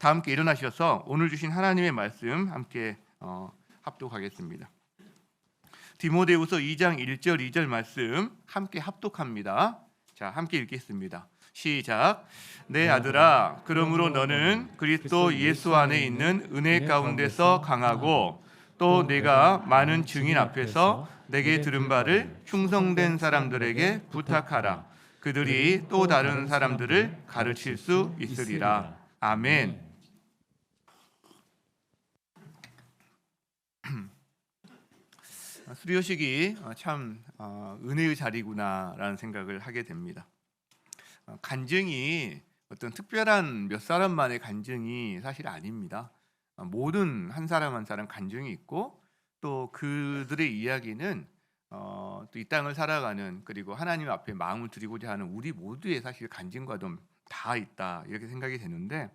다 함께 일어나셔서 오늘 주신 하나님의 말씀 함께 합독하겠습니다. 디모데후서 2장 1절 2절 말씀 함께 합독합니다. 자, 함께 읽겠습니다. 시작. 내 아들아, 그러므로 너는 그리스도 예수 안에 있는 은혜 가운데서 강하고 또 내가 많은 증인 앞에서 내게 들은 바를 충성된 사람들에게 부탁하라. 그들이 또 다른 사람들을 가르칠 수 있으리라. 아멘. 수료식이 참 은혜의 자리구나라는 생각을 하게 됩니다. 간증이 어떤 특별한 몇 사람만의 간증이 사실 아닙니다. 모든 한 사람 한 사람 간증이 있고 또 그들의 이야기는 또 이 땅을 살아가는 그리고 하나님 앞에 마음을 드리고자 하는 우리 모두의 사실 간증과도 다 있다 이렇게 생각이 되는데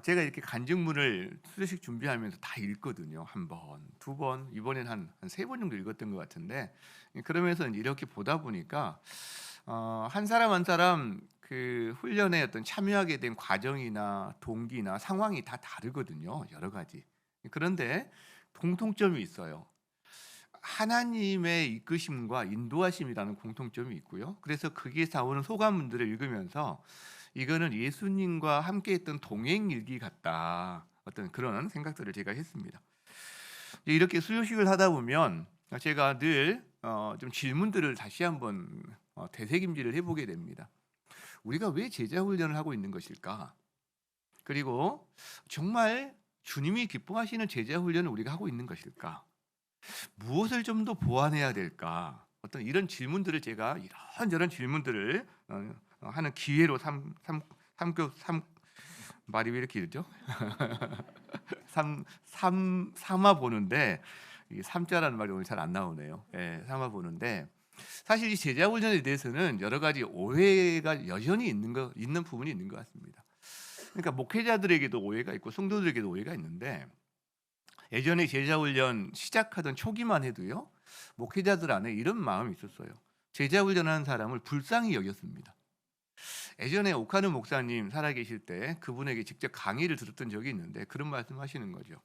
제가 이렇게 간증문을 수료식 준비하면서 다 읽거든요. 한 번, 두 번, 이번엔 한 세 번 정도 읽었던 것 같은데 그러면서 이렇게 보다 보니까 한 사람 한 사람 그 훈련에 어떤 참여하게 된 과정이나 동기나 상황이 다 다르거든요. 여러 가지. 그런데 공통점이 있어요. 하나님의 이끄심과 인도하심이라는 공통점이 있고요. 그래서 거기에서 나오는 소감문들을 읽으면서 이거는 예수님과 함께했던 동행 일기 같다. 어떤 그런 생각들을 제가 했습니다. 이렇게 수료식을 하다 보면 제가 늘 좀 질문들을 다시 한번 되새김질을 해보게 됩니다. 우리가 왜 제자 훈련을 하고 있는 것일까? 그리고 정말 주님이 기뻐하시는 제자 훈련을 우리가 하고 있는 것일까? 무엇을 좀 더 보완해야 될까? 어떤 이런 질문들을 제가 이런저런 질문들을 하는 기회로 말이 왜 이렇게 이러죠? 삼아 보는데 이 삼자라는 말이 오늘 잘 안 나오네요. 예, 삼아 보는데 사실 이 제자 훈련에 대해서는 여러 가지 오해가 여전히 있는 부분이 있는 것 같습니다. 그러니까 목회자들에게도 오해가 있고 성도들에게도 오해가 있는데 예전에 제자 훈련 시작하던 초기만 해도요 목회자들 안에 이런 마음이 있었어요. 제자 훈련하는 사람을 불쌍히 여겼습니다. 예전에 오카누 목사님 살아계실 때 그분에게 직접 강의를 들었던 적이 있는데 그런 말씀하시는 거죠.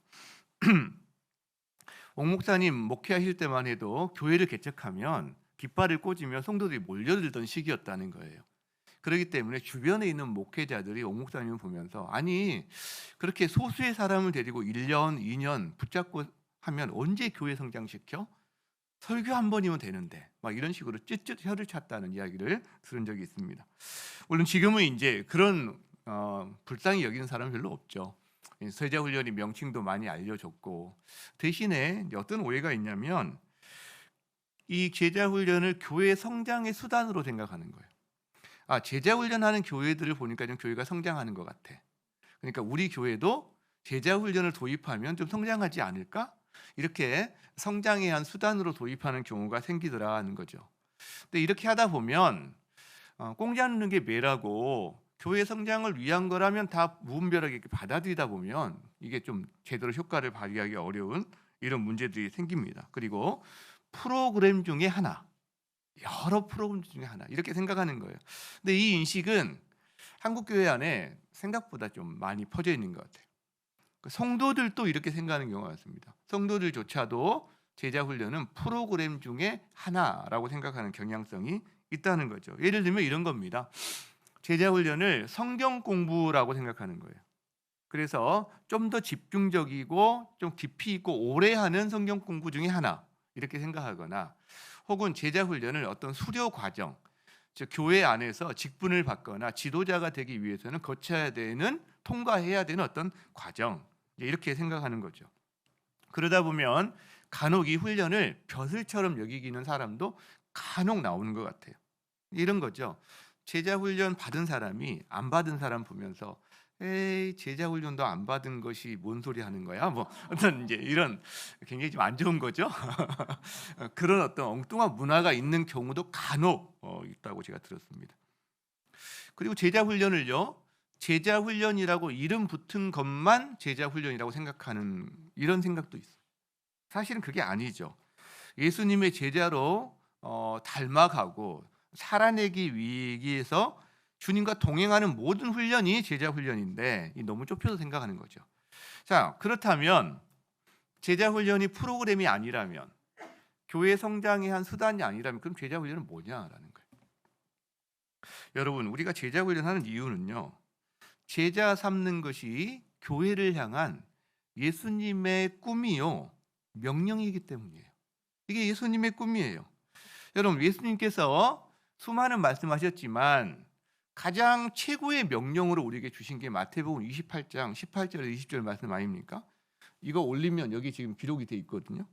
옥 목사님 목회하실 때만 해도 교회를 개척하면 깃발을 꽂으면 성도들이 몰려들던 시기였다는 거예요. 그렇기 때문에 주변에 있는 목회자들이 옥 목사님을 보면서 아니 그렇게 소수의 사람을 데리고 1년, 2년 붙잡고 하면 언제 교회 성장시켜? 설교 한 번이면 되는데 막 이런 식으로 쯧쯧 혀를 찼다는 이야기를 들은 적이 있습니다. 물론 지금은 이제 그런 불쌍히 여기는 사람은 별로 없죠. 제자 훈련이 명칭도 많이 알려졌고 대신에 어떤 오해가 있냐면 이 제자 훈련을 교회 성장의 수단으로 생각하는 거예요. 제자 훈련하는 교회들을 보니까 좀 교회가 성장하는 것 같아. 그러니까 우리 교회도 제자 훈련을 도입하면 좀 성장하지 않을까? 이렇게 성장의 한 수단으로 도입하는 경우가 생기더라는 거죠. 근데 이렇게 하다 보면 공짜 누는 게 매라고 교회 성장을 위한 거라면 다 무분별하게 받아들이다 보면 이게 좀 제대로 효과를 발휘하기 어려운 이런 문제들이 생깁니다. 그리고 프로그램 중에 하나, 여러 프로그램 중에 하나 이렇게 생각하는 거예요. 근데 이 인식은 한국 교회 안에 생각보다 좀 많이 퍼져 있는 것 같아요. 성도들도 이렇게 생각하는 경우가 많습니다. 성도들조차도 제자 훈련은 프로그램 중에 하나라고 생각하는 경향성이 있다는 거죠. 예를 들면 이런 겁니다. 제자 훈련을 성경 공부라고 생각하는 거예요. 그래서 좀 더 집중적이고 좀 깊이 있고 오래 하는 성경 공부 중에 하나 이렇게 생각하거나 혹은 제자 훈련을 어떤 수료 과정, 즉 교회 안에서 직분을 받거나 지도자가 되기 위해서는 거쳐야 되는 통과해야 되는 어떤 과정 이렇게 생각하는 거죠. 그러다 보면 간혹 이 훈련을 벼슬처럼 여기기는 사람도 간혹 나오는 것 같아요. 이런 거죠. 제자 훈련 받은 사람이 안 받은 사람 보면서 에이 제자 훈련도 안 받은 것이 뭔 소리 하는 거야? 뭐 어떤 이제 이런 굉장히 좀 안 좋은 거죠. 그런 어떤 엉뚱한 문화가 있는 경우도 간혹 있다고 제가 들었습니다. 그리고 제자 훈련을요. 제자 훈련이라고 이름 붙은 것만 제자 훈련이라고 생각하는 이런 생각도 있어요. 사실은 그게 아니죠. 예수님의 제자로 닮아가고 살아내기 위해서 주님과 동행하는 모든 훈련이 제자 훈련인데 너무 좁혀서 생각하는 거죠. 자, 그렇다면 제자 훈련이 프로그램이 아니라면, 교회 성장의 한 수단이 아니라면, 그럼 제자 훈련은 뭐냐라는 거예요. 여러분, 우리가 제자 훈련하는 이유는요, 제자 삼는 것이 교회를 향한 예수님의 꿈이요, 명령이기 때문이에요. 이게 예수님의 꿈이에요. 여러분, 예수님께서 수많은 말씀하셨지만 가장 최고의 명령으로 우리에게 주신 게 마태복음 28장 18절 20절 말씀 아닙니까? 이거 올리면 여기 지금 기록이 돼 있거든요.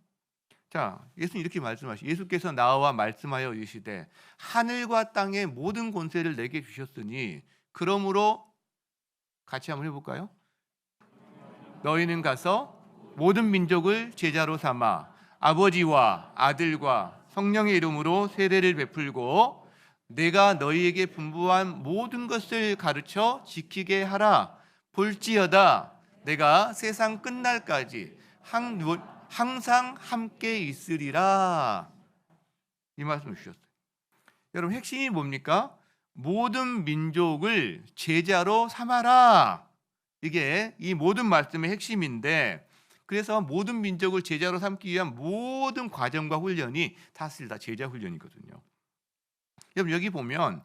자, 예수님 이렇게 말씀하시죠. 예수께서 나와 말씀하여 이르시되 하늘과 땅의 모든 권세를 내게 주셨으니 그러므로, 같이 한번 해볼까요? 너희는 가서 모든 민족을 제자로 삼아 아버지와 아들과 성령의 이름으로 세례를 베풀고 내가 너희에게 분부한 모든 것을 가르쳐 지키게 하라. 볼지어다 내가 세상 끝날까지 항상 함께 있으리라. 이 말씀을 주셨어요. 여러분, 핵심이 뭡니까? 모든 민족을 제자로 삼아라. 이게 이 모든 말씀의 핵심인데, 그래서 모든 민족을 제자로 삼기 위한 모든 과정과 훈련이 사실 다 제자 훈련이거든요. 여러분, 여기 보면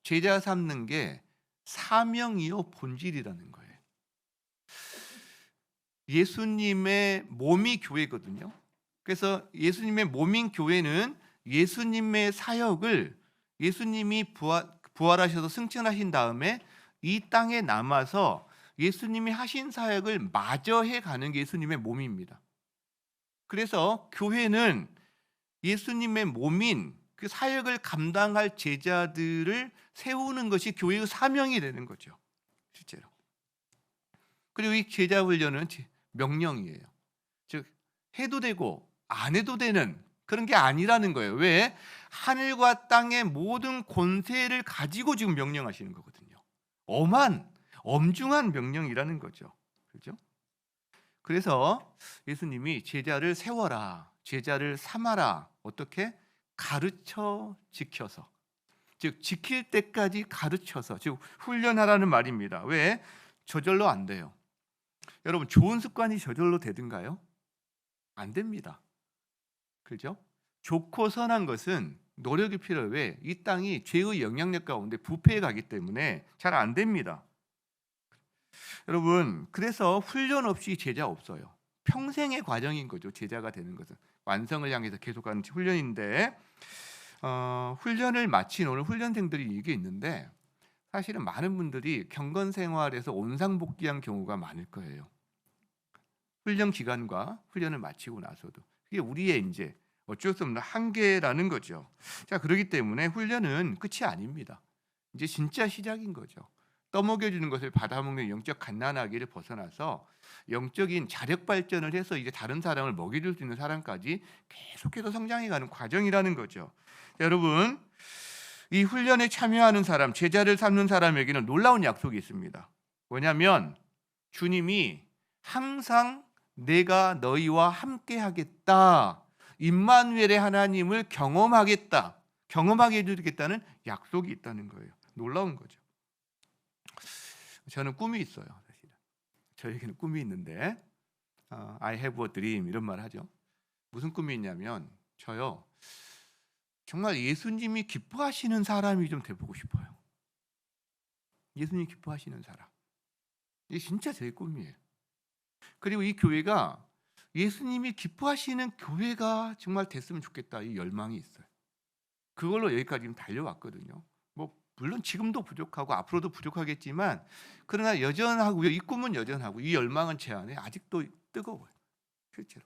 제자 삼는 게 사명이요 본질이라는 거예요. 예수님의 몸이 교회거든요. 그래서 예수님의 몸인 교회는 예수님의 사역을, 예수님이 부활하셔서 승천하신 다음에 이 땅에 남아서 예수님이 하신 사역을 마저 해가는 게 예수님의 몸입니다. 그래서 교회는 예수님의 몸인 그 사역을 감당할 제자들을 세우는 것이 교회의 사명이 되는 거죠, 실제로. 그리고 이 제자 훈련은 명령이에요. 즉, 해도 되고 안 해도 되는 그런 게 아니라는 거예요. 왜? 하늘과 땅의 모든 권세를 가지고 지금 명령하시는 거거든요. 엄중한 명령이라는 거죠. 그렇죠? 그래서 예수님이 제자를 세워라, 제자를 삼아라. 어떻게? 가르쳐 지켜서, 즉 지킬 때까지 가르쳐서, 즉 훈련하라는 말입니다. 왜? 저절로 안 돼요. 여러분, 좋은 습관이 저절로 되든가요? 안 됩니다. 그렇죠? 좋고 선한 것은 노력이 필요해요. 왜? 이 땅이 죄의 영향력 가운데 부패해 가기 때문에 잘 안 됩니다. 여러분, 그래서 훈련 없이 제자 없어요. 평생의 과정인 거죠, 제자가 되는 것은. 완성을 향해서 계속하는 훈련인데, 훈련을 마친 오늘 훈련생들이 이게 있는데, 사실은 많은 분들이 경건 생활에서 온상복귀한 경우가 많을 거예요. 훈련 기간과 훈련을 마치고 나서도. 그게 우리의 이제 어쩔 수 없는 한계라는 거죠. 자, 그렇기 때문에 훈련은 끝이 아닙니다. 이제 진짜 시작인 거죠. 떠먹여주는 것을 받아먹는 영적 갓난아기를 벗어나서 영적인 자력 발전을 해서 이제 다른 사람을 먹여줄 수 있는 사람까지 계속해서 성장해가는 과정이라는 거죠. 자, 여러분, 이 훈련에 참여하는 사람, 제자를 삼는 사람에게는 놀라운 약속이 있습니다. 뭐냐면 주님이 항상 내가 너희와 함께 하겠다, 임마누엘의 하나님을 경험하게 해주겠다는 약속이 있다는 거예요. 놀라운 거죠. 저는 꿈이 있어요. 사실 저에게는 꿈이 있는데, I have a dream 이런 말 하죠. 무슨 꿈이 있냐면, 저요 정말 예수님이 기뻐하시는 사람이 좀 돼보고 싶어요. 예수님 기뻐하시는 사람. 이게 진짜 제 꿈이에요. 그리고 이 교회가 예수님이 기뻐하시는 교회가 정말 됐으면 좋겠다, 이 열망이 있어요. 그걸로 여기까지 지금 달려왔거든요. 뭐 물론 지금도 부족하고 앞으로도 부족하겠지만, 그러나 여전하고요. 이 꿈은 여전하고 이 열망은 제 안에 아직도 뜨거워요, 실제로.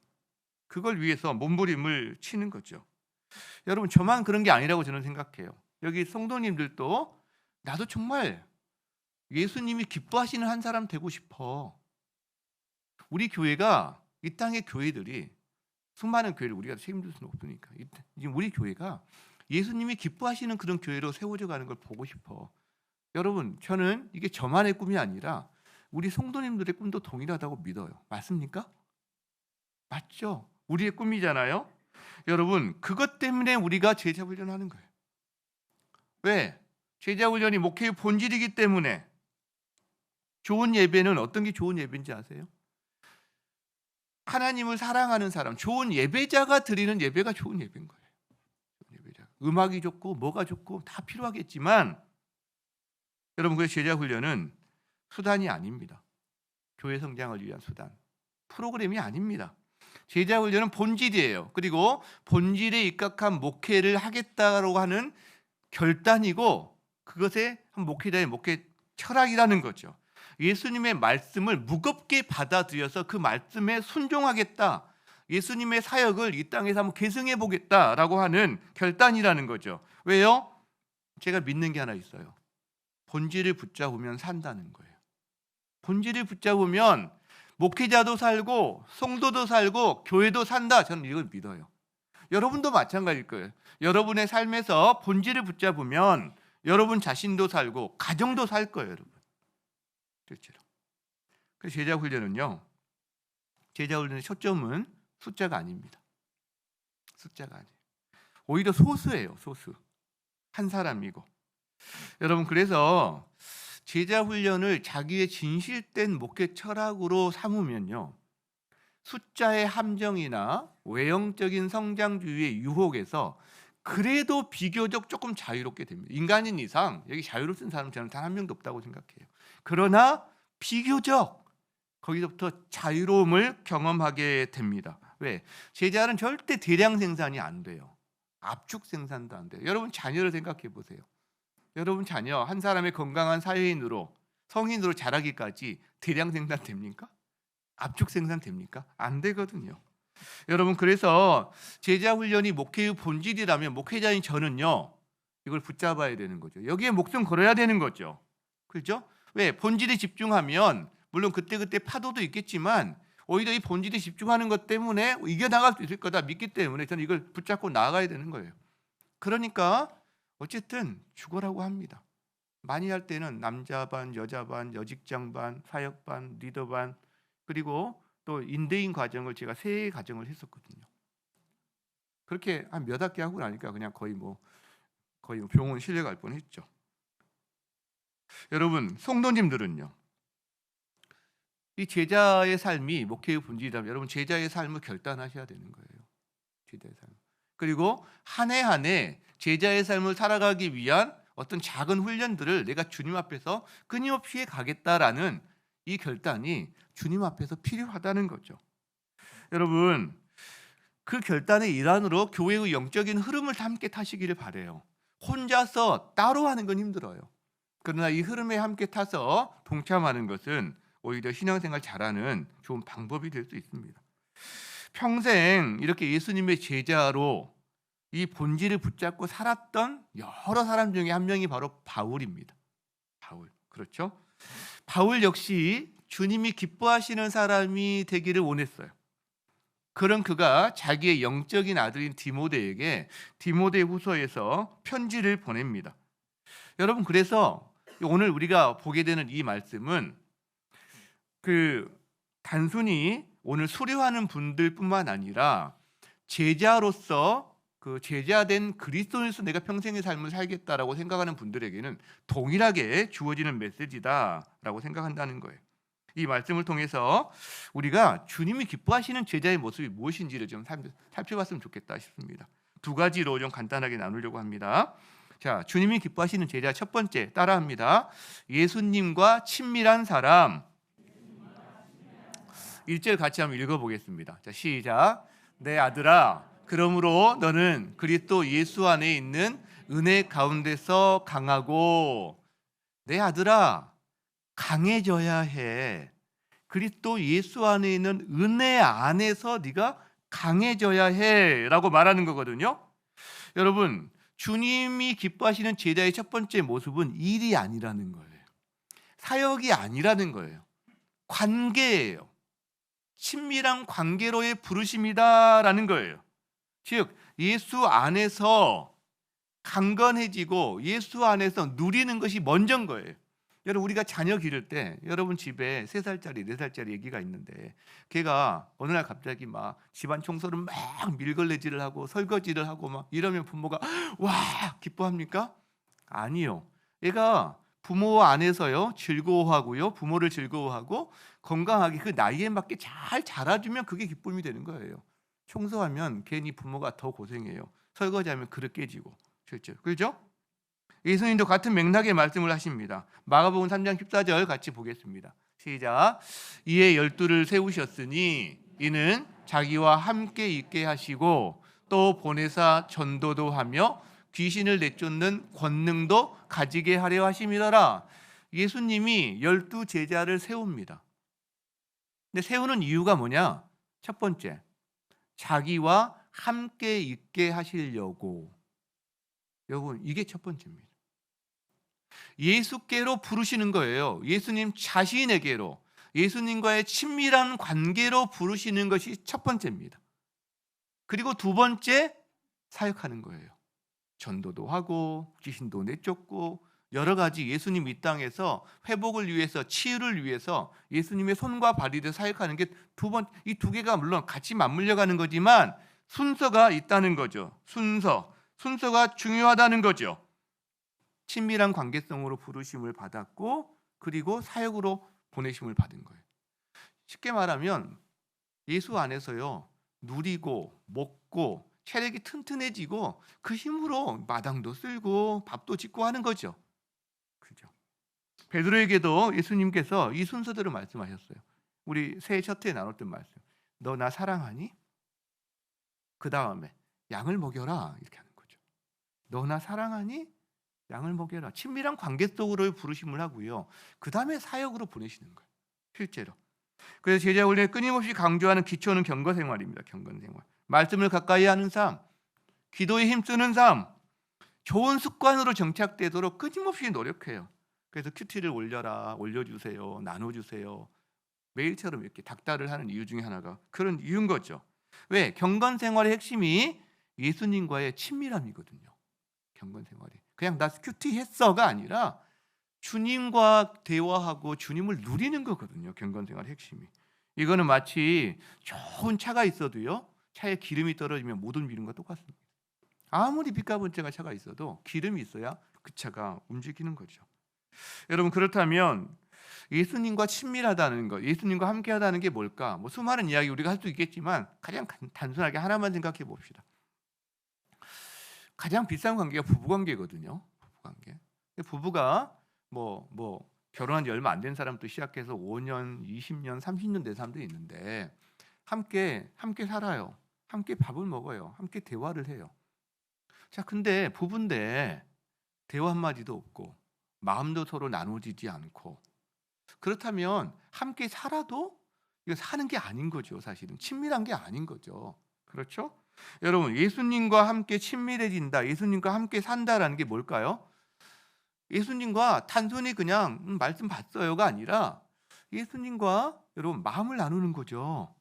그걸 위해서 몸부림을 치는 거죠. 여러분, 저만 그런 게 아니라고 저는 생각해요. 여기 성도님들도 나도 정말 예수님이 기뻐하시는 한 사람 되고 싶어. 우리 교회가, 이 땅의 교회들이, 수많은 교회를 우리가 책임질 수는 없으니까, 지금 우리 교회가 예수님이 기뻐하시는 그런 교회로 세워져 가는 걸 보고 싶어. 여러분, 저는 이게 저만의 꿈이 아니라 우리 성도님들의 꿈도 동일하다고 믿어요. 맞습니까? 맞죠? 우리의 꿈이잖아요. 여러분, 그것 때문에 우리가 제자 훈련하는 거예요. 왜? 제자 훈련이 목회의 본질이기 때문에 좋은 예배는 어떤 게 좋은 예배인지 아세요? 하나님을 사랑하는 사람, 좋은 예배자가 드리는 예배가 좋은 예배인 거예요. 예배자. 음악이 좋고 뭐가 좋고 다 필요하겠지만 여러분, 그 제자 훈련은 수단이 아닙니다. 교회 성장을 위한 수단, 프로그램이 아닙니다. 제자 훈련은 본질이에요. 그리고 본질에 입각한 목회를 하겠다고 하는 결단이고, 그것에 한 목회자의 목회 철학이라는 거죠. 예수님의 말씀을 무겁게 받아들여서 그 말씀에 순종하겠다, 예수님의 사역을 이 땅에서 한번 계승해 보겠다라고 하는 결단이라는 거죠. 왜요? 제가 믿는 게 하나 있어요. 본질을 붙잡으면 산다는 거예요. 본질을 붙잡으면 목회자도 살고 성도도 살고 교회도 산다. 저는 이걸 믿어요. 여러분도 마찬가지일 거예요. 여러분의 삶에서 본질을 붙잡으면 여러분 자신도 살고 가정도 살 거예요, 여러분. 실제로. 그 제자 훈련은요, 제자 훈련의 초점은 숫자가 아닙니다. 숫자가 아니에요. 오히려 소수예요, 소수. 한 사람이고. 여러분, 그래서 제자 훈련을 자기의 진실된 목회 철학으로 삼으면요, 숫자의 함정이나 외형적인 성장주의의 유혹에서 그래도 비교적 조금 자유롭게 됩니다. 인간인 이상 여기 자유롭은 사람 저는 단 한 명도 없다고 생각해요. 그러나 비교적 거기서부터 자유로움을 경험하게 됩니다. 왜? 제자는 절대 대량 생산이 안 돼요. 압축 생산도 안 돼요. 여러분 자녀를 생각해 보세요. 여러분 자녀 한 사람의 건강한 사회인으로 성인으로 자라기까지 대량 생산 됩니까? 압축 생산 됩니까? 안 되거든요. 여러분, 그래서 제자 훈련이 목회의 본질이라면 목회자인 저는요, 이걸 붙잡아야 되는 거죠. 여기에 목숨 걸어야 되는 거죠. 그렇죠? 왜? 본질에 집중하면 물론 그때그때 파도도 있겠지만 오히려 이 본질에 집중하는 것 때문에 이겨나갈 수 있을 거다 믿기 때문에 저는 이걸 붙잡고 나아가야 되는 거예요. 그러니까 어쨌든 죽어라고 합니다. 많이 할 때는 남자 반, 여자 반, 여직장 반, 사역 반, 리더 반, 그리고 또 인대인 과정을 제가 3 과정을 했었거든요. 그렇게 한 몇 학기 하고 나니까 그냥 거의 병원 실려갈 뻔했죠. 여러분, 성도님들은요, 이 제자의 삶이 목회의 본질이라면 여러분 제자의 삶을 결단하셔야 되는 거예요. 제자의 삶. 그리고 한 해 한 해 제자의 삶을 살아가기 위한 어떤 작은 훈련들을 내가 주님 앞에서 끊임없이 가겠다라는 이 결단이 주님 앞에서 필요하다는 거죠. 여러분, 그 결단의 일환으로 교회의 영적인 흐름을 함께 타시기를 바라요. 혼자서 따로 하는 건 힘들어요. 그러나 이 흐름에 함께 타서 동참하는 것은 오히려 신앙생활 잘하는 좋은 방법이 될 수 있습니다. 평생 이렇게 예수님의 제자로 이 본질을 붙잡고 살았던 여러 사람 중에 한 명이 바로 바울입니다. 바울, 그렇죠? 바울 역시 주님이 기뻐하시는 사람이 되기를 원했어요. 그런 그가 자기의 영적인 아들인 디모데에게 디모데후서에서 편지를 보냅니다. 여러분, 그래서 오늘 우리가 보게 되는 이 말씀은 단순히 오늘 수료하는 분들뿐만 아니라 제자로서 제자된 그리스도인으로서 내가 평생의 삶을 살겠다라고 생각하는 분들에게는 동일하게 주어지는 메시지다라고 생각한다는 거예요. 이 말씀을 통해서 우리가 주님이 기뻐하시는 제자의 모습이 무엇인지를 좀 살펴봤으면 좋겠다 싶습니다. 2가지로 좀 간단하게 나누려고 합니다. 자, 주님이 기뻐하시는 제자 첫 번째 따라합니다. 예수님과 친밀한 사람. 1절 같이 한번 읽어보겠습니다. 자, 시작. 내 아들아, 그러므로 너는 그리스도 예수 안에 있는 은혜 가운데서 강하고, 내 아들아, 강해져야 해. 그리스도 예수 안에 있는 은혜 안에서 네가 강해져야 해라고 말하는 거거든요. 여러분, 주님이 기뻐하시는 제자의 첫 번째 모습은 일이 아니라는 거예요. 사역이 아니라는 거예요. 관계예요. 친밀한 관계로의 부르심이다라는 거예요. 즉 예수 안에서 강건해지고 예수 안에서 누리는 것이 먼저인 거예요. 여러분, 우리가 자녀 기를 때 여러분 집에 3살짜리 4살짜리 애기가 있는데 걔가 어느 날 갑자기 막 집안 청소를 막 밀걸레질을 하고 설거지를 하고 막 이러면 부모가 와 기뻐합니까? 아니요. 얘가 부모 안에서요 즐거워하고요, 부모를 즐거워하고 건강하게 그 나이에 맞게 잘 자라주면 그게 기쁨이 되는 거예요. 청소하면 괜히 부모가 더 고생해요. 설거지하면 그릇 깨지고 실제로 그죠? 예수님도 같은 맥락의 말씀을 하십니다. 마가복음 3장 14절 같이 보겠습니다. 시작. 이에 12를 세우셨으니 이는 자기와 함께 있게 하시고 또 보내사 전도도 하며 귀신을 내쫓는 권능도 가지게 하려 하심이더라. 예수님이 12 제자를 세웁니다. 근데 세우는 이유가 뭐냐? 첫 번째, 자기와 함께 있게 하시려고. 여러분, 이게 첫 번째입니다. 예수께로 부르시는 거예요. 예수님 자신에게로, 예수님과의 친밀한 관계로 부르시는 것이 첫 번째입니다. 그리고 두 번째, 사역하는 거예요. 전도도 하고 귀신도 내쫓고 여러 가지 예수님 이 땅에서 회복을 위해서, 치유를 위해서 예수님의 손과 발이 돼 사역하는 게 이 두 개가 물론 같이 맞물려 가는 거지만 순서가 있다는 거죠. 순서가 중요하다는 거죠. 친밀한 관계성으로 부르심을 받았고 그리고 사역으로 보내심을 받은 거예요. 쉽게 말하면 예수 안에서요 누리고 먹고 체력이 튼튼해지고 그 힘으로 마당도 쓸고 밥도 짓고 하는 거죠. 그죠? 베드로에게도 예수님께서 이 순서대로 말씀하셨어요. 우리 새해 첫 해에 나눴던 말씀. 너 나 사랑하니? 그 다음에 양을 먹여라 이렇게 하는 거죠. 너 나 사랑하니? 양을 먹여라. 친밀한 관계 속으로 부르심을 하고요. 그 다음에 사역으로 보내시는 거예요. 실제로. 그래서 제자 훈련에 끊임없이 강조하는 기초는 경건생활입니다. 경건생활. 말씀을 가까이 하는 삶, 기도에 힘쓰는 삶, 좋은 습관으로 정착되도록 끊임없이 노력해요. 그래서 큐티를 올려주세요, 나눠주세요. 매일처럼 이렇게 닥달을 하는 이유 중에 하나가 그런 이유인 거죠. 왜? 경건생활의 핵심이 예수님과의 친밀함이거든요. 경건생활이 그냥 나 큐티 했어가 아니라 주님과 대화하고 주님을 누리는 거거든요. 경건생활의 핵심이. 이거는 마치 좋은 차가 있어도요, 차에 기름이 떨어지면 모든 미름과 똑같습니다. 아무리 빛가분자가 차가 있어도 기름이 있어야 그 차가 움직이는 거죠. 여러분, 그렇다면 예수님과 친밀하다는 것, 예수님과 함께하다는 게 뭘까? 뭐 수많은 이야기 우리가 할 수 있겠지만 가장 단순하게 하나만 생각해 봅시다. 가장 비싼 관계가 부부관계거든요. 부부관계. 부부가 뭐 결혼한 지 얼마 안 된 사람도 시작해서 5년, 20년, 30년 된 사람도 있는데 함께 살아요. 함께 밥을 먹어요. 함께 대화를 해요. 자, 근데 부부인데 대화 한마디도 없고 마음도 서로 나눠지지 않고 그렇다면 함께 살아도 이거 사는 게 아닌 거죠. 사실은 친밀한 게 아닌 거죠. 그렇죠? 여러분, 예수님과 함께 친밀해진다, 예수님과 함께 산다라는 게 뭘까요? 예수님과 단순히 그냥 말씀 봤어요가 아니라 예수님과 여러분 마음을 나누는 거죠.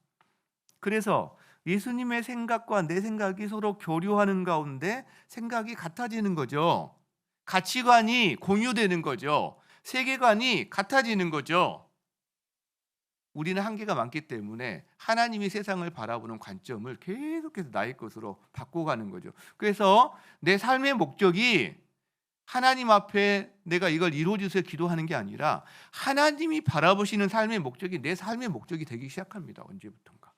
그래서 예수님의 생각과 내 생각이 서로 교류하는 가운데 생각이 같아지는 거죠. 가치관이 공유되는 거죠. 세계관이 같아지는 거죠. 우리는 한계가 많기 때문에 하나님이 세상을 바라보는 관점을 계속해서 나의 것으로 바꿔가는 거죠. 그래서 내 삶의 목적이 하나님 앞에 내가 이걸 이루어주세요 기도하는 게 아니라 하나님이 바라보시는 삶의 목적이 내 삶의 목적이 되기 시작합니다. 언제부턴가.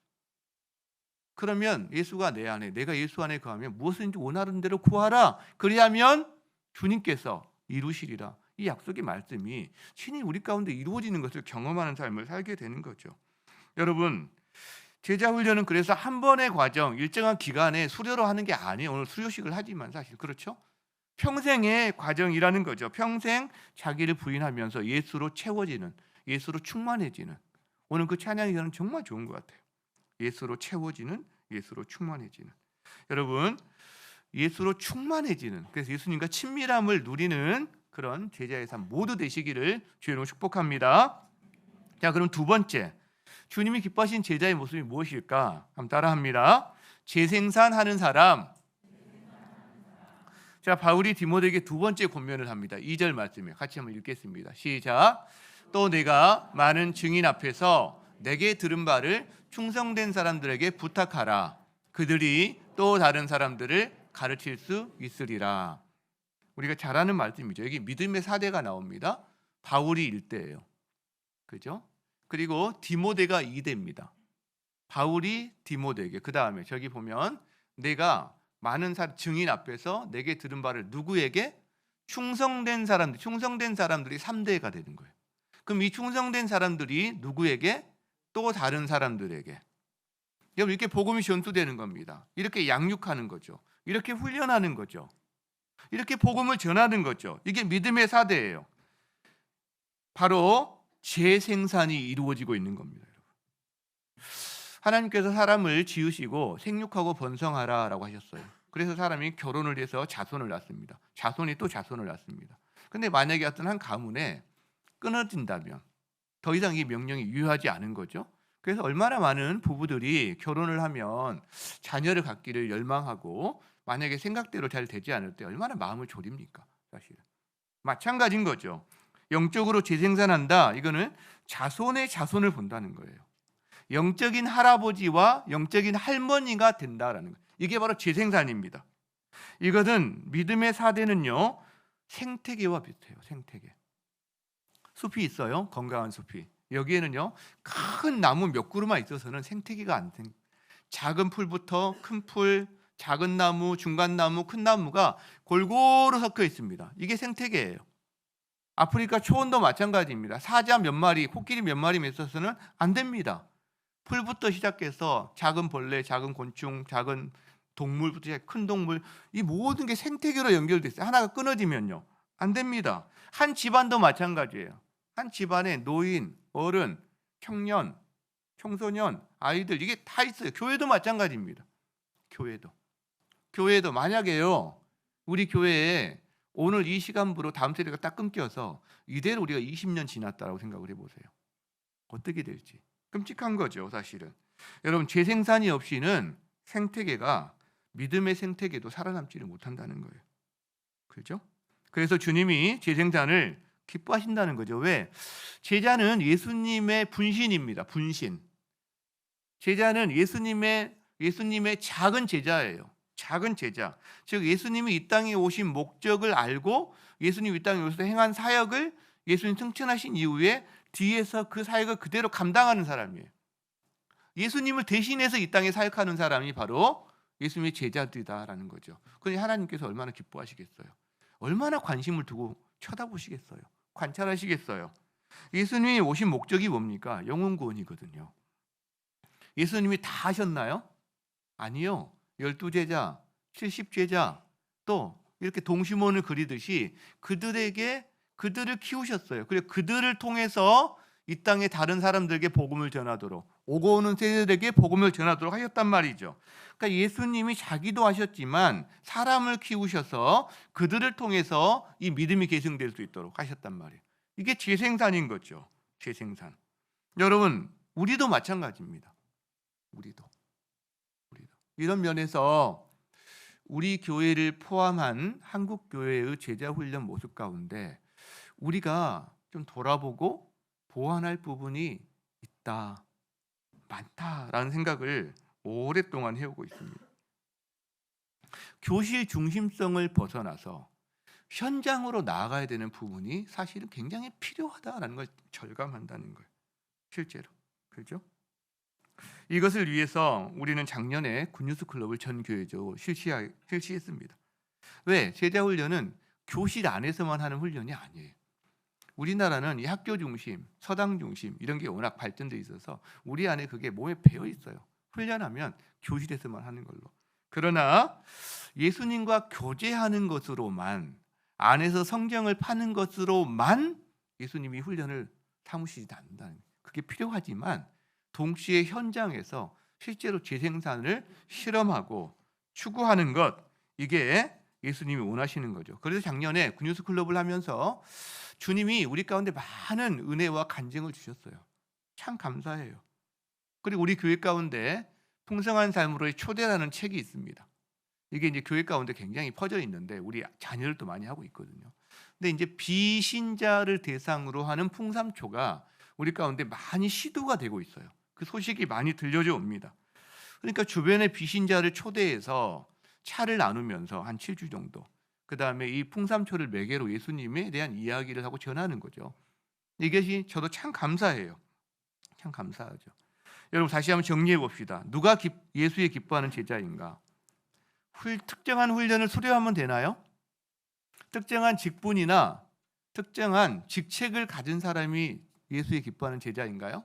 그러면 예수가 내 안에, 내가 예수 안에 거하면 무엇인지 원하는 대로 구하라. 그리하면 주님께서 이루시리라. 이 약속의 말씀이 친히 우리 가운데 이루어지는 것을 경험하는 삶을 살게 되는 거죠. 여러분, 제자 훈련은 그래서 한 번의 과정, 일정한 기간에 수료로 하는 게 아니에요. 오늘 수료식을 하지만 사실 그렇죠? 평생의 과정이라는 거죠. 평생 자기를 부인하면서 예수로 채워지는, 예수로 충만해지는. 오늘 그 찬양이 저는 정말 좋은 것 같아요. 예수로 채워지는, 예수로 충만해지는. 여러분, 예수로 충만해지는, 그래서 예수님과 친밀함을 누리는 그런 제자의 삶 모두 되시기를 주의로 축복합니다. 자, 그럼 두 번째, 주님이 기뻐하신 제자의 모습이 무엇일까? 한번 따라합니다. 재생산하는 사람. 자, 바울이 디모데에게 두 번째 권면을 합니다. 2절 말씀에 같이 한번 읽겠습니다. 시작. 또 내가 많은 증인 앞에서 내게 들은 바를 충성된 사람들에게 부탁하라. 그들이 또 다른 사람들을 가르칠 수 있으리라. 우리가 잘 아는 말씀이죠. 여기 믿음의 사대가 나옵니다. 바울이 1대예요. 그죠? 그리고 디모데가 2대입니다. 바울이 디모데에게, 그 다음에 저기 보면 내가 많은 증인 앞에서 내게 들은 바를 누구에게? 충성된 사람들이 3대가 되는 거예요. 그럼 이 충성된 사람들이 누구에게? 또 다른 사람들에게. 여러분, 이렇게 복음이 전수되는 겁니다. 이렇게 양육하는 거죠. 이렇게 훈련하는 거죠. 이렇게 복음을 전하는 거죠. 이게 믿음의 사대예요. 바로 재생산이 이루어지고 있는 겁니다. 하나님께서 사람을 지으시고 생육하고 번성하라라고 하셨어요. 그래서 사람이 결혼을 해서 자손을 낳습니다. 자손이 또 자손을 낳습니다. 근데 만약에 어떤 한 가문에 끊어진다면 더 이상 이 명령이 유효하지 않은 거죠. 그래서 얼마나 많은 부부들이 결혼을 하면 자녀를 갖기를 열망하고 만약에 생각대로 잘 되지 않을 때 얼마나 마음을 졸입니까? 사실은 마찬가지인 거죠. 영적으로 재생산한다. 이거는 자손의 자손을 본다는 거예요. 영적인 할아버지와 영적인 할머니가 된다라는 거예요. 이게 바로 재생산입니다. 이것은 믿음의 사대는요, 생태계와 비슷해요. 생태계. 숲이 있어요. 건강한 숲이. 여기에는요, 큰 나무 몇 그루만 있어서는 생태계가 안 생. 작은 풀부터 큰 풀, 작은 나무, 중간 나무, 큰 나무가 골고루 섞여 있습니다. 이게 생태계예요. 아프리카 초원도 마찬가지입니다. 사자 몇 마리, 코끼리 몇 마리만 있어서는 안 됩니다. 풀부터 시작해서 작은 벌레, 작은 곤충, 작은 동물부터 시작해 큰 동물, 이 모든 게 생태계로 연결돼 있어요. 하나가 끊어지면요, 안 됩니다. 한 집안도 마찬가지예요. 한 집안에 노인, 어른, 청년, 청소년, 아이들, 이게 다 있어요. 교회도 마찬가지입니다. 교회도 만약에요, 우리 교회에 오늘 이 시간부로 다음 세대가 딱 끊겨서 이대로 우리가 20년 지났다라고 생각을 해보세요. 어떻게 될지 끔찍한 거죠, 사실은. 여러분, 재생산이 없이는 생태계가, 믿음의 생태계도 살아남지를 못한다는 거예요. 그렇죠? 그래서 주님이 재생산을 기뻐하신다는 거죠. 왜? 제자는 예수님의 분신입니다. 분신. 제자는 예수님의 작은 제자예요. 작은 제자. 즉 예수님이 이 땅에 오신 목적을 알고 예수님이 이 땅에 오셔서 행한 사역을 예수님 승천하신 이후에 뒤에서 그 사역을 그대로 감당하는 사람이에요. 예수님을 대신해서 이 땅에 사역하는 사람이 바로 예수님의 제자들이다라는 거죠. 그런데 하나님께서 얼마나 기뻐하시겠어요? 얼마나 관심을 두고 쳐다보시겠어요? 관찰하시겠어요? 예수님이 오신 목적이 뭡니까? 영혼 구원이거든요. 예수님이 다 하셨나요? 아니요. 12제자, 70제자, 또 이렇게 동심원을 그리듯이 그들을 키우셨어요. 그리고 그들을 통해서 이 땅의 다른 사람들에게 복음을 전하도록, 오고 오는 세대들에게 복음을 전하도록 하셨단 말이죠. 그러니까 예수님이 자기도 하셨지만 사람을 키우셔서 그들을 통해서 이 믿음이 계승될 수 있도록 하셨단 말이에요. 이게 재생산인 거죠. 재생산. 여러분, 우리도 마찬가지입니다. 우리도. 이런 면에서 우리 교회를 포함한 한국 교회의 제자 훈련 모습 가운데 우리가 좀 돌아보고 보완할 부분이 있다, 많다라는 생각을 오랫동안 해오고 있습니다. 교실 중심성을 벗어나서 현장으로 나아가야 되는 부분이 사실은 굉장히 필요하다라는 걸 절감한다는 거예요. 실제로. 그렇죠? 이것을 위해서 우리는 작년에 굿뉴스 클럽을 전 교회적으로 실시했습니다. 왜? 제자 훈련은 교실 안에서만 하는 훈련이 아니에요. 우리나라는 이 학교 중심, 서당 중심 이런 게 워낙 발전돼 있어서 우리 안에 그게 몸에 배어 있어요. 훈련하면 교실에서만 하는 걸로. 그러나 예수님과 교제하는 것으로만, 안에서 성경을 파는 것으로만 예수님이 훈련을 삼으시지 않는다는 거예요. 그게 필요하지만 동시에 현장에서 실제로 재생산을 실험하고 추구하는 것, 이게 예수님이 원하시는 거죠. 그래서 작년에 굿뉴스 클럽을 하면서 주님이 우리 가운데 많은 은혜와 간증을 주셨어요. 참 감사해요. 그리고 우리 교회 가운데 풍성한 삶으로의 초대라는 책이 있습니다. 이게 이제 교회 가운데 굉장히 퍼져 있는데 우리 자녀들도 많이 하고 있거든요. 근데 이제 비신자를 대상으로 하는 풍삼초가 우리 가운데 많이 시도가 되고 있어요. 그 소식이 많이 들려져 옵니다. 그러니까 주변의 비신자를 초대해서 차를 나누면서 한 7주 정도 그다음에 이 풍삼초를 매개로 예수님에 대한 이야기를 하고 전하는 거죠. 이것이 저도 참 감사해요. 참 감사하죠. 여러분 다시 한번 정리해 봅시다. 누가 예수의 기뻐하는 제자인가? 특정한 훈련을 수료하면 되나요? 특정한 직분이나 특정한 직책을 가진 사람이 예수의 기뻐하는 제자인가요?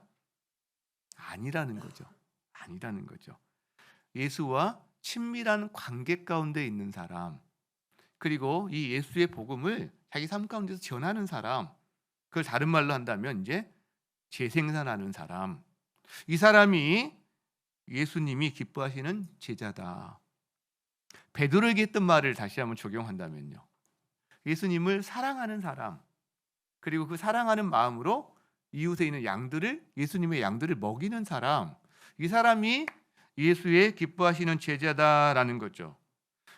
아니라는 거죠. 아니라는 거죠. 예수와 친밀한 관계 가운데 있는 사람, 그리고 이 예수의 복음을 자기 삶 가운데서 전하는 사람, 그걸 다른 말로 한다면 이제 재생산하는 사람, 이 사람이 예수님이 기뻐하시는 제자다. 베드로에게 했던 말을 다시 한번 적용한다면요, 예수님을 사랑하는 사람, 그리고 그 사랑하는 마음으로 이웃에 있는 양들을, 예수님의 양들을 먹이는 사람, 이 사람이 예수의 기뻐하시는 제자다라는 거죠.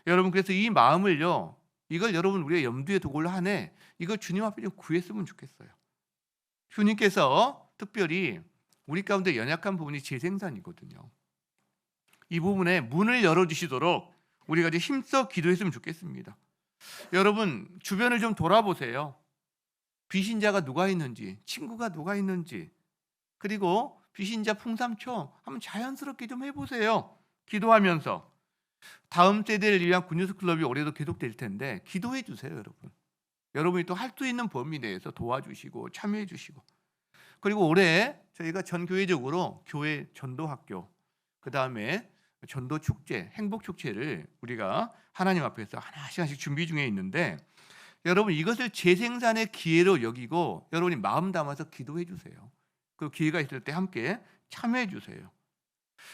여러분 그래서 이 마음을요, 이걸 여러분 우리가 염두에 두고 한 해 이걸 주님 앞에 좀 구했으면 좋겠어요. 주님께서 특별히 우리 가운데 연약한 부분이 재생산이거든요. 이 부분에 문을 열어주시도록 우리가 이제 힘써 기도했으면 좋겠습니다. 여러분 주변을 좀 돌아보세요. 비신자가 누가 있는지, 친구가 누가 있는지, 그리고 비신자 풍삼초 한번 자연스럽게 좀 해보세요. 기도하면서 다음 세대를 위한 굿뉴스 클럽이 올해도 계속될 텐데 기도해 주세요, 여러분. 여러분이 또 할 수 있는 범위 내에서 도와주시고 참여해 주시고, 그리고 올해 저희가 전 교회적으로 교회 전도학교, 그 다음에 전도 축제, 행복 축제를 우리가 하나님 앞에서 하나씩 준비 중에 있는데, 여러분 이것을 재생산의 기회로 여기고 여러분이 마음 담아서 기도해 주세요. 그 기회가 있을 때 함께 참여해 주세요.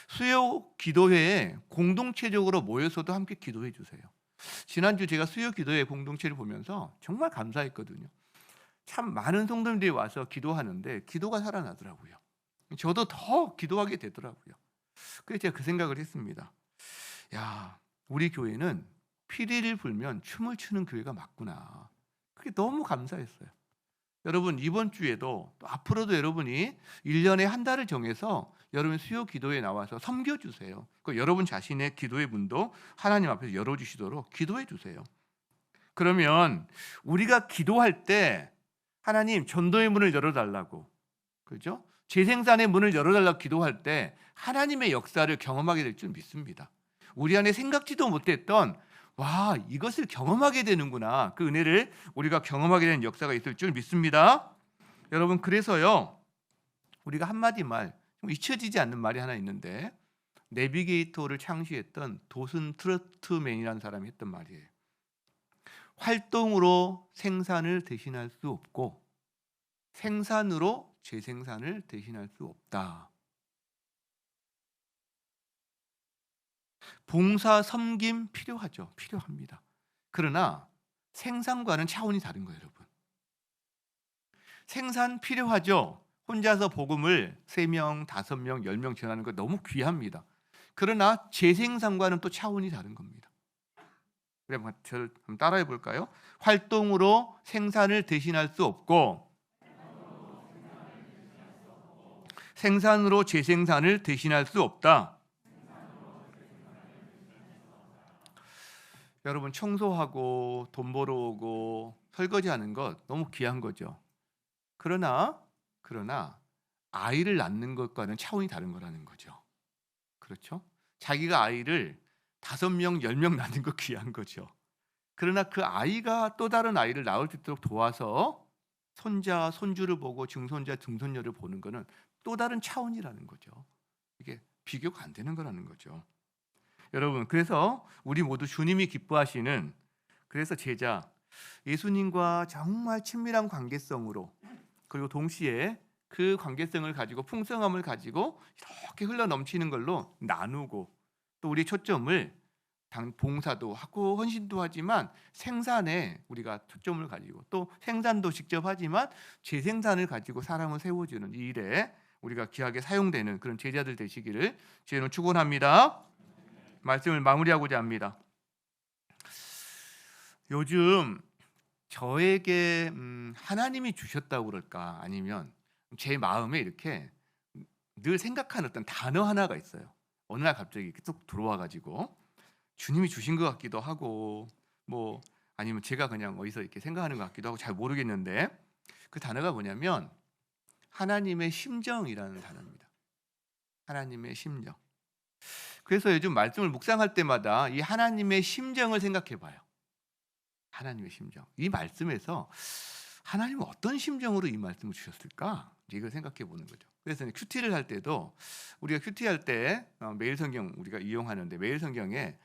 수요 기도회에 공동체적으로 모여서도 함께 기도해 주세요. 지난주 제가 수요 기도회 공동체를 보면서 정말 감사했거든요. 참 많은 성도님들이 와서 기도하는데 기도가 살아나더라고요. 저도 더 기도하게 되더라고요. 그래서 제가 그 생각을 했습니다. 야, 우리 교회는 피리를 불면 춤을 추는 교회가 맞구나. 그게 너무 감사했어요. 여러분 이번 주에도 또 앞으로도 여러분이 1년에 한 달을 정해서 여러분 수요 기도에 나와서 섬겨주세요. 그 여러분 자신의 기도의 문도 하나님 앞에서 열어주시도록 기도해 주세요. 그러면 우리가 기도할 때 하나님 전도의 문을 열어달라고, 그렇죠? 재생산의 문을 열어달라고 기도할 때 하나님의 역사를 경험하게 될 줄 믿습니다. 우리 안에 생각지도 못했던 와, 이것을 경험하게 되는구나. 그 은혜를 우리가 경험하게 되는 역사가 있을 줄 믿습니다. 여러분 그래서요, 우리가 한마디 말, 잊혀지지 않는 말이 하나 있는데, 내비게이터를 창시했던 도슨 트로트맨이라는 사람이 했던 말이에요. 활동으로 생산을 대신할 수 없고 생산으로 재생산을 대신할 수 없다. 봉사 섬김 필요하죠. 필요합니다. 그러나 생산과는 차원이 다른 거예요, 여러분. 생산 필요하죠. 혼자서 복음을 3명, 5명, 10명 전하는 거 너무 귀합니다. 그러나 재생산과는 또 차원이 다른 겁니다. 그럼 저를 한번 따라해 볼까요? 활동으로 생산을 대신할 수 없고 생산으로 재생산을 대신할 수 없다. 여러분 청소하고 돈 벌어오고 설거지하는 것 너무 귀한 거죠. 그러나 아이를 낳는 것과는 차원이 다른 거라는 거죠. 그렇죠? 자기가 아이를 5명, 10명 낳는 거 귀한 거죠. 그러나 그 아이가 또 다른 아이를 낳을 수 있도록 도와서 손자, 손주를 보고 증손자, 증손녀를 보는 거는 또 다른 차원이라는 거죠. 이게 비교가 안 되는 거라는 거죠. 여러분 그래서 우리 모두 주님이 기뻐하시는, 그래서 제자, 예수님과 정말 친밀한 관계성으로, 그리고 동시에 그 관계성을 가지고 풍성함을 가지고 이렇게 흘러 넘치는 걸로 나누고, 또 우리 초점을 봉사도 하고 헌신도 하지만 생산에 우리가 초점을 가지고, 또 생산도 직접 하지만 재생산을 가지고 사람을 세워주는 이 일에 우리가 귀하게 사용되는 그런 제자들 되시기를 주님은 축원합니다. 말씀을 마무리하고자 합니다. 요즘 저에게 하나님이 주셨다고 그럴까, 아니면 제 마음에 이렇게 늘 생각하는 어떤 단어 하나가 있어요. 어느 날 갑자기 뚝 들어와가지고 주님이 주신 것 같기도 하고, 뭐 아니면 제가 그냥 어디서 이렇게 생각하는 것 같기도 하고 잘 모르겠는데 그 단어가 뭐냐면 하나님의 심정이라는 단어입니다. 하나님의 심정. 그래서 요즘 말씀을 묵상할 때마다 이 하나님의 심정을 생각해 봐요. 하나님의 심정. 이 말씀에서 하나님은 어떤 심정으로 이 말씀을 주셨을까? 이걸 생각해 보는 거죠. 그래서 큐티를 할 때도 우리가 큐티할 때 매일 성경 우리가 이용하는데 매일 성경에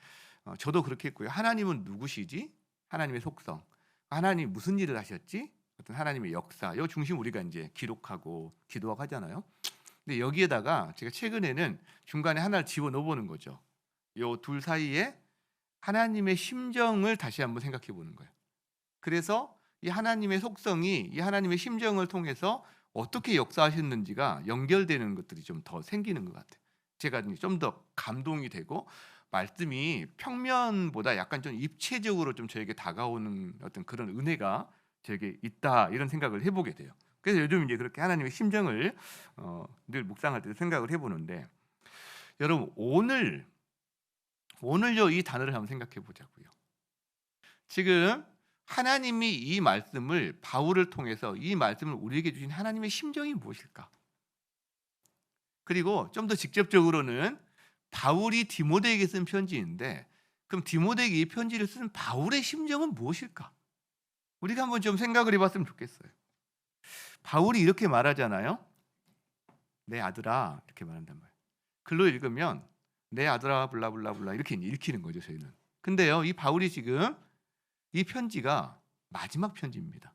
저도 그렇게 했고요. 하나님은 누구시지? 하나님의 속성. 하나님 무슨 일을 하셨지? 어떤 하나님의 역사. 요 중심 우리가 이제 기록하고 기도하고 하잖아요. 근데 여기에다가 제가 최근에는 중간에 하나를 집어넣어 보는 거죠. 요 둘 사이에 하나님의 심정을 다시 한번 생각해 보는 거예요. 그래서 이 하나님의 속성이 이 하나님의 심정을 통해서 어떻게 역사하셨는지가 연결되는 것들이 좀 더 생기는 것 같아요. 제가 좀 더 감동이 되고 말씀이 평면보다 약간 좀 입체적으로 좀 저에게 다가오는 어떤 그런 은혜가 저에게 있다 이런 생각을 해보게 돼요. 그래서 요즘 이제 그렇게 하나님의 심정을 늘 묵상할 때 생각을 해보는데 여러분 오늘요 이 단어를 한번 생각해 보자고요. 지금 하나님이 이 말씀을 바울을 통해서 이 말씀을 우리에게 주신 하나님의 심정이 무엇일까? 그리고 좀 더 직접적으로는 바울이 디모데에게 쓴 편지인데 그럼 디모데에게 이 편지를 쓴 바울의 심정은 무엇일까? 우리가 한번 좀 생각을 해봤으면 좋겠어요. 바울이 이렇게 말하잖아요. 내 아들아 이렇게 말한단 말이에요. 글로 읽으면 내 아들아 블라블라블라 이렇게 읽히는 거죠 저희는. 근데요 이 바울이 지금 이 편지가 마지막 편지입니다.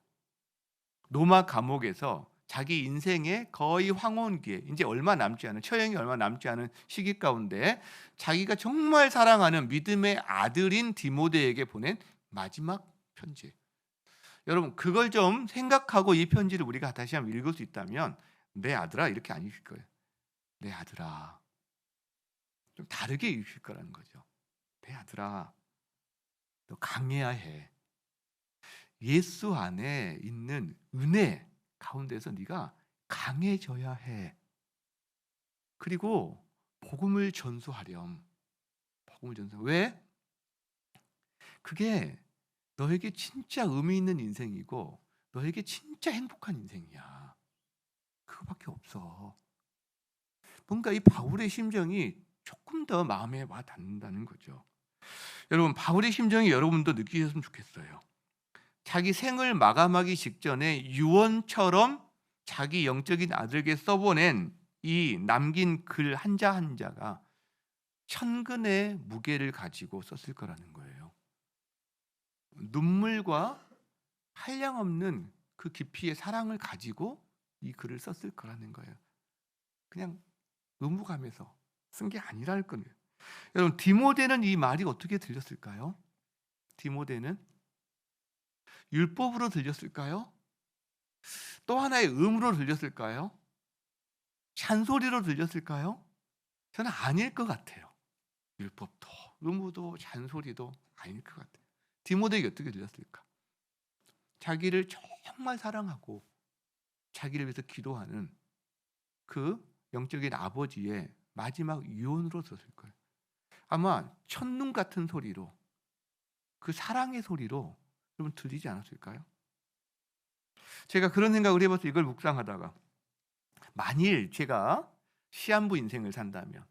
로마 감옥에서 자기 인생의 거의 황혼기에 이제 얼마 남지 않은 처형이 얼마 남지 않은 시기 가운데 자기가 정말 사랑하는 믿음의 아들인 디모데에게 보낸 마지막 편지. 여러분 그걸 좀 생각하고 이 편지를 우리가 다시 한번 읽을 수 있다면 내 아들아 이렇게 안 읽힐 거예요. 내 아들아. 좀 다르게 읽힐 거라는 거죠. 내 아들아. 너 강해야 해. 예수 안에 있는 은혜 가운데서 네가 강해져야 해. 그리고 복음을 전수하렴. 복음을 전수. 왜? 그게 너에게 진짜 의미 있는 인생이고 너에게 진짜 행복한 인생이야. 그거밖에 없어. 뭔가 이 바울의 심정이 조금 더 마음에 와 닿는다는 거죠. 여러분 바울의 심정이 여러분도 느끼셨으면 좋겠어요. 자기 생을 마감하기 직전에 유언처럼 자기 영적인 아들에게 써보낸 이 남긴 글 한자 한자가 천근의 무게를 가지고 썼을 거라는 거예요. 눈물과 한량없는 그 깊이의 사랑을 가지고 이 글을 썼을 거라는 거예요. 그냥 의무감에서 쓴 게 아니랄 거예요. 여러분 디모데는 이 말이 어떻게 들렸을까요? 디모데는 율법으로 들렸을까요? 또 하나의 음으로 들렸을까요? 잔소리로 들렸을까요? 저는 아닐 것 같아요. 율법도 의무도 잔소리도 아닐 것 같아요. 디모데에게 어떻게 들렸을까? 자기를 정말 사랑하고 자기를 위해서 기도하는 그 영적인 아버지의 마지막 유언으로 들었을 거예요. 아마 첫눈 같은 소리로 그 사랑의 소리로 여러분 들리지 않았을까요? 제가 그런 생각을 해봤어요. 이걸 묵상하다가 만일 제가 시한부 인생을 산다면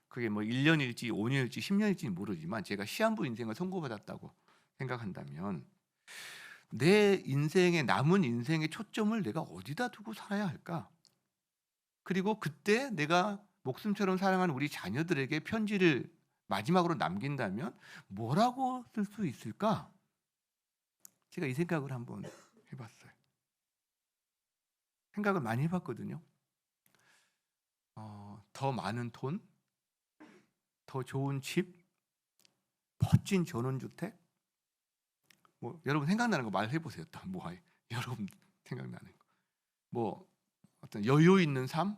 그게 뭐 1년일지 5년일지 10년일지는 모르지만 제가 시한부 인생을 선고받았다고 생각한다면 내 인생의 남은 인생의 초점을 내가 어디다 두고 살아야 할까? 그리고 그때 내가 목숨처럼 사랑하는 우리 자녀들에게 편지를 마지막으로 남긴다면 뭐라고 쓸 수 있을까? 제가 이 생각을 한번 해봤어요. 생각을 많이 해봤거든요. 더 많은 돈, 더 좋은 집, 멋진 전원주택. 뭐 여러분 생각나는 거 말해보세요. 또 뭐 여러분 생각나는 거. 뭐 어떤 여유 있는 삶,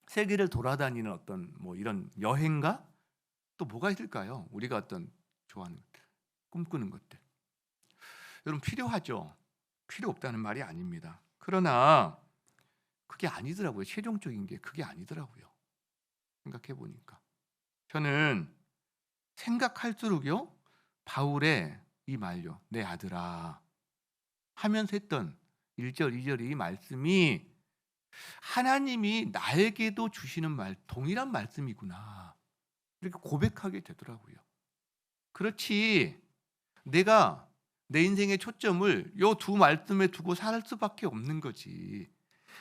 세계를 돌아다니는 어떤 뭐 이런 여행가 또 뭐가 있을까요? 우리가 어떤 좋아하는 것들, 꿈꾸는 것들. 여러분 필요하죠. 필요 없다는 말이 아닙니다. 그러나 그게 아니더라고요. 최종적인 게 그게 아니더라고요. 생각해 보니까 저는 생각할수록요 바울의 이 말요. 내 아들아 하면서 했던 1절, 2절 이 말씀이 하나님이 나에게도 주시는 말, 동일한 말씀이구나. 이렇게 고백하게 되더라고요. 그렇지 내가 내 인생의 초점을 이 두 말씀에 두고 살 수밖에 없는 거지.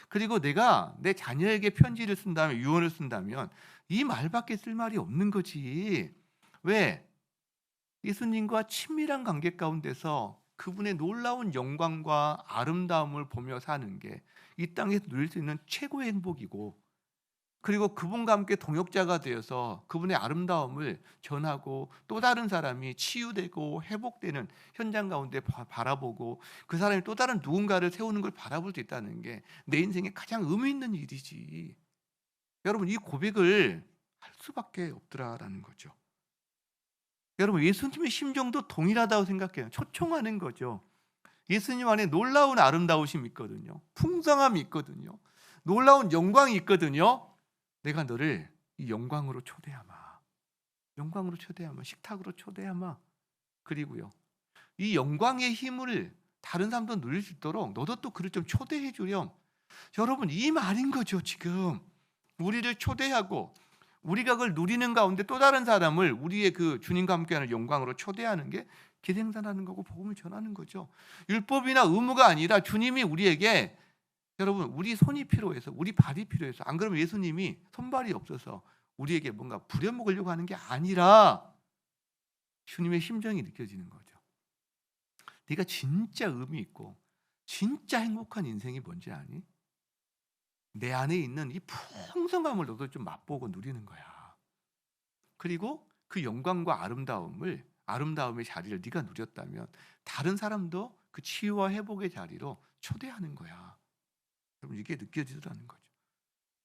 그리고 내가 내 자녀에게 편지를 쓴다면, 유언을 쓴다면 이 말밖에 쓸 말이 없는 거지. 왜? 예수님과 친밀한 관계 가운데서 그분의 놀라운 영광과 아름다움을 보며 사는 게 이 땅에서 누릴 수 있는 최고의 행복이고, 그리고 그분과 함께 동역자가 되어서 그분의 아름다움을 전하고 또 다른 사람이 치유되고 회복되는 현장 가운데 바라보고 그 사람이 또 다른 누군가를 세우는 걸 바라볼 수 있다는 게 내 인생에 가장 의미 있는 일이지. 여러분, 이 고백을 할 수밖에 없더라라는 거죠. 여러분, 예수님의 심정도 동일하다고 생각해요. 초청하는 거죠. 예수님 안에 놀라운 아름다우심이 있거든요. 풍성함이 있거든요. 놀라운 영광이 있거든요. 내가 너를 이 영광으로 초대하마. 영광으로 초대하마. 식탁으로 초대하마. 그리고요, 이 영광의 힘을 다른 사람도 누릴 수 있도록 너도 또 그를 좀 초대해 주렴. 여러분, 이 말인 거죠. 지금 우리를 초대하고 우리가 그걸 누리는 가운데 또 다른 사람을 우리의 그 주님과 함께하는 영광으로 초대하는 게 기생산하는 거고 복음을 전하는 거죠. 율법이나 의무가 아니라 주님이 우리에게, 여러분, 우리 손이 필요해서, 우리 발이 필요해서, 안 그러면 예수님이 손발이 없어서 우리에게 뭔가 부려먹으려고 하는 게 아니라 주님의 심정이 느껴지는 거죠. 네가 진짜 의미 있고 진짜 행복한 인생이 뭔지 아니? 내 안에 있는 이 풍성함을 너도 좀 맛보고 누리는 거야. 그리고 그 영광과 아름다움의 자리를 네가 누렸다면 다른 사람도 그 치유와 회복의 자리로 초대하는 거야. 여러분, 이게 느껴지더라는 거죠.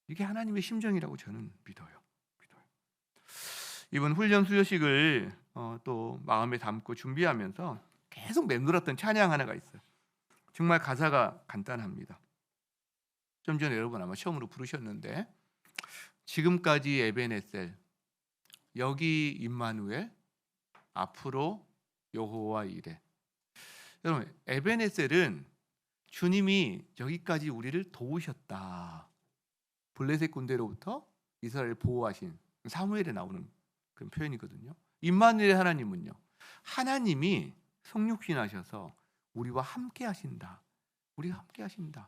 이게 하나님의 심정이라고 저는 믿어요. 이번 훈련 수요식을 또 마음에 담고 준비하면서 계속 맴돌았던 찬양 하나가 있어요. 정말 가사가 간단합니다. 좀 전에 여러분 아마 처음으로 부르셨는데, 지금까지 에베네셀, 여기 임마누엘, 앞으로 여호와 이레. 여러분, 에베네셀은 주님이 여기까지 우리를 도우셨다. 블레셋 군대로부터 이스라엘을 보호하신, 사무엘에 나오는 그런 표현이거든요. 임마누엘 하나님은요, 하나님이 성육신하셔서 우리와 함께 하신다. 우리와 함께 하신다.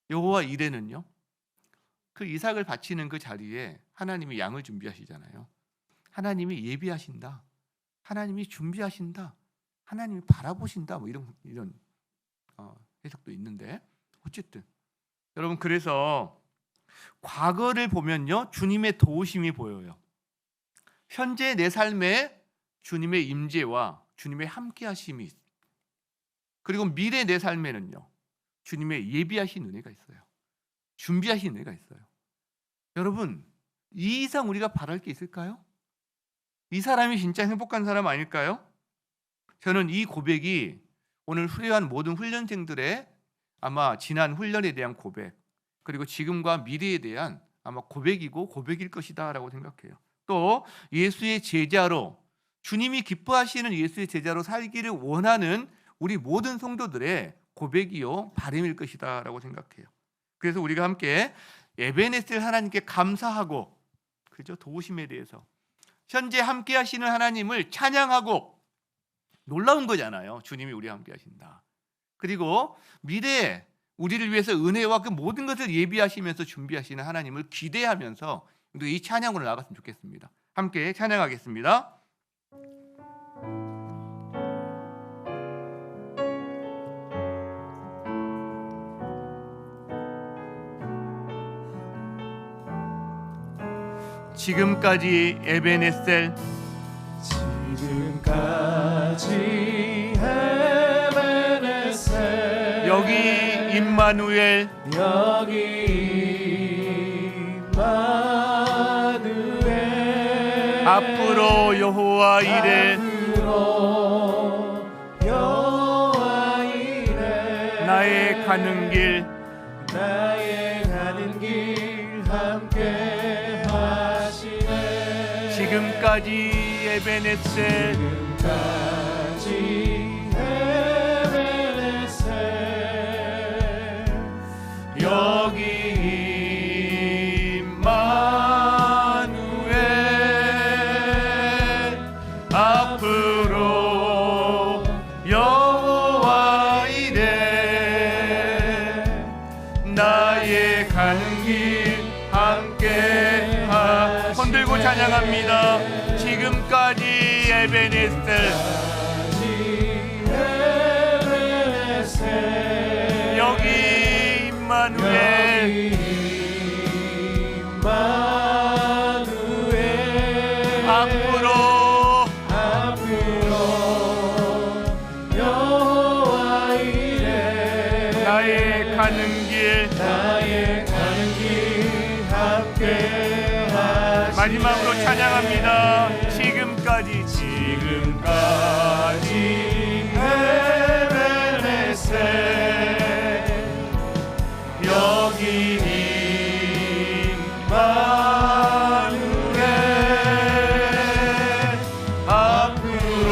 여호와 이레는요, 그 이삭을 바치는 그 자리에 하나님이 양을 준비하시잖아요. 하나님이 예비하신다. 하나님이 준비하신다. 하나님이 바라보신다. 뭐 이런 해석도 있는데, 어쨌든 여러분, 그래서 과거를 보면요, 주님의 도우심이 보여요. 현재 내 삶에 주님의 임재와 주님의 함께하심이 있어요. 그리고 미래 내 삶에는요, 주님의 예비하신 은혜가 있어요. 준비하신 은혜가 있어요. 여러분, 이 이상 우리가 바랄 게 있을까요? 이 사람이 진짜 행복한 사람 아닐까요? 저는 이 고백이 오늘 수료한 모든 훈련생들의 아마 지난 훈련에 대한 고백, 그리고 지금과 미래에 대한 아마 고백이고 고백일 것이다 라고 생각해요. 또 예수의 제자로, 주님이 기뻐하시는 예수의 제자로 살기를 원하는 우리 모든 성도들의 고백이요 바람일 것이다 라고 생각해요. 그래서 우리가 함께 에베네셀 하나님께 감사하고, 그죠, 도우심에 대해서 현재 함께 하시는 하나님을 찬양하고, 놀라운 거잖아요. 주님이 우리와 함께 하신다. 그리고 미래에 우리를 위해서 은혜와 그 모든 것을 예비하시면서 준비하시는 하나님을 기대하면서 이 찬양으로 나갔으면 좋겠습니다. 함께 찬양하겠습니다. 지금까지 에베네셀, 지금까지 에베네셀, 여기 임마누엘, 여기 임마누엘, 앞으로 여호와 이레, 앞으로 여호와 이레, 나의 가는 길, 나의 가는 길 함께 하시네. 지금까지 에베네셀, 지금까지 가는 길 함께 손 들고 찬양합니다. 지금까지 에베네셀 여기 임마누엘 앞으로 여호와 이레 나의 가는 길 함께 마지막으로 찬양합니다. 지금까지 에베네셀 여기 임마누엘 앞으로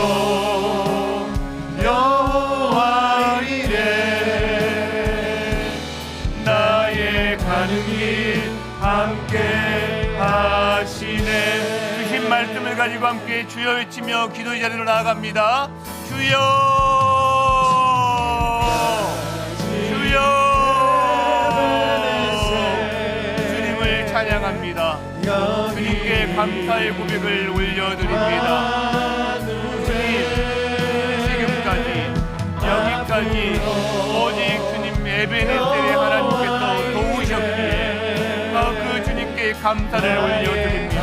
여호와 이레 나의 가는 길 함께 하시네. 주신 말씀을 가지고 함께 주여 외치며 기도의 자리로 나아갑니다. 주여 주님을 찬양합니다. 주님께 감사의 고백을 올려드립니다. 주님 지금까지 여기까지 오직 주님 에베네셀의 하나님께서 도우셨기에 그 주님께 감사를 올려드립니다.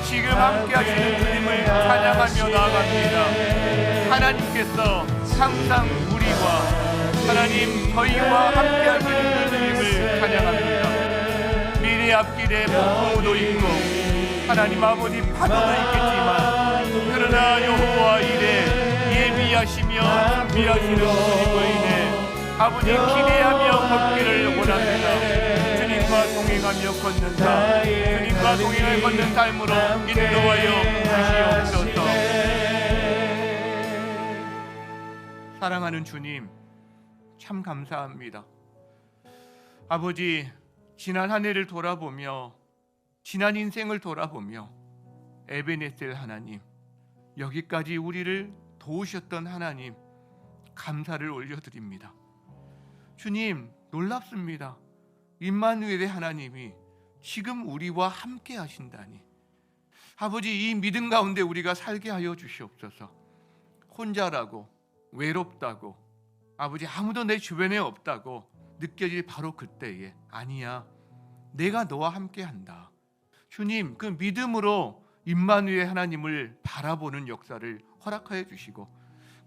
지금 함께 하시는 주님을 찬양하며 나아갑니다. 하나님께서 항상 우리와 하나님 저희와 함께 하시는 그 주님을 찬양합니다. 미래 앞길에 폭풍우도 있고 하나님 아버지 파도도 있겠지만 그러나 여호와 이레 예비하시며 준비하시는 주님으로 인해 아버지 기대하며 걷기를 원합니다. 주님과 동행하며 걷는다. 주님과 동행을 걷는 삶으로 인도하여 주시옵소서. 사랑하는 주님 참 감사합니다. 아버지 지난 한 해를 돌아보며 지난 인생을 돌아보며 에베네셀 하나님 여기까지 우리를 도우셨던 하나님 감사를 올려드립니다. 주님 놀랍습니다. 임마누엘의 하나님이 지금 우리와 함께 하신다니. 아버지 이 믿음 가운데 우리가 살게 하여 주시옵소서. 혼자라고 외롭다고 아버지 아무도 내 주변에 없다고 느껴질 바로 그때에 아니야 내가 너와 함께 한다. 주님 그 믿음으로 임마누엘 하나님을 바라보는 역사를 허락하여 주시고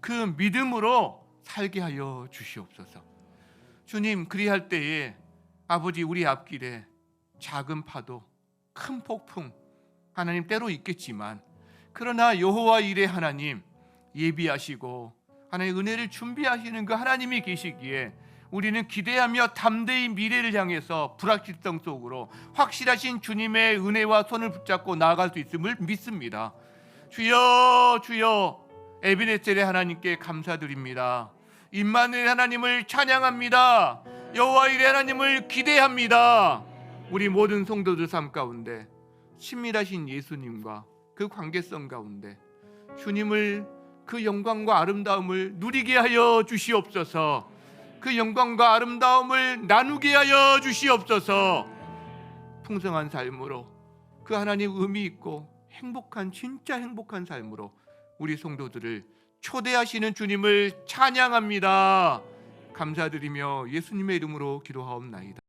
그 믿음으로 살게 하여 주시옵소서. 주님 그리할 때에 아버지 우리 앞길에 작은 파도 큰 폭풍 하나님 때로 있겠지만 그러나 여호와 이레 하나님 예비하시고 하나님의 은혜를 준비하시는 그 하나님이 계시기에 우리는 기대하며 담대히 미래를 향해서 불확실성 속으로 확실하신 주님의 은혜와 손을 붙잡고 나아갈 수 있음을 믿습니다. 주여 주여 에베네셀의 하나님께 감사드립니다. 임마누엘 하나님을 찬양합니다. 여호와 이레 하나님을 기대합니다. 우리 모든 성도들 삶 가운데 친밀하신 예수님과 그 관계성 가운데 주님을 그 영광과 아름다움을 누리게 하여 주시옵소서. 그 영광과 아름다움을 나누게 하여 주시옵소서. 풍성한 삶으로 그 하나님 의미 있고 행복한 진짜 행복한 삶으로 우리 성도들을 초대하시는 주님을 찬양합니다. 감사드리며 예수님의 이름으로 기도하옵나이다.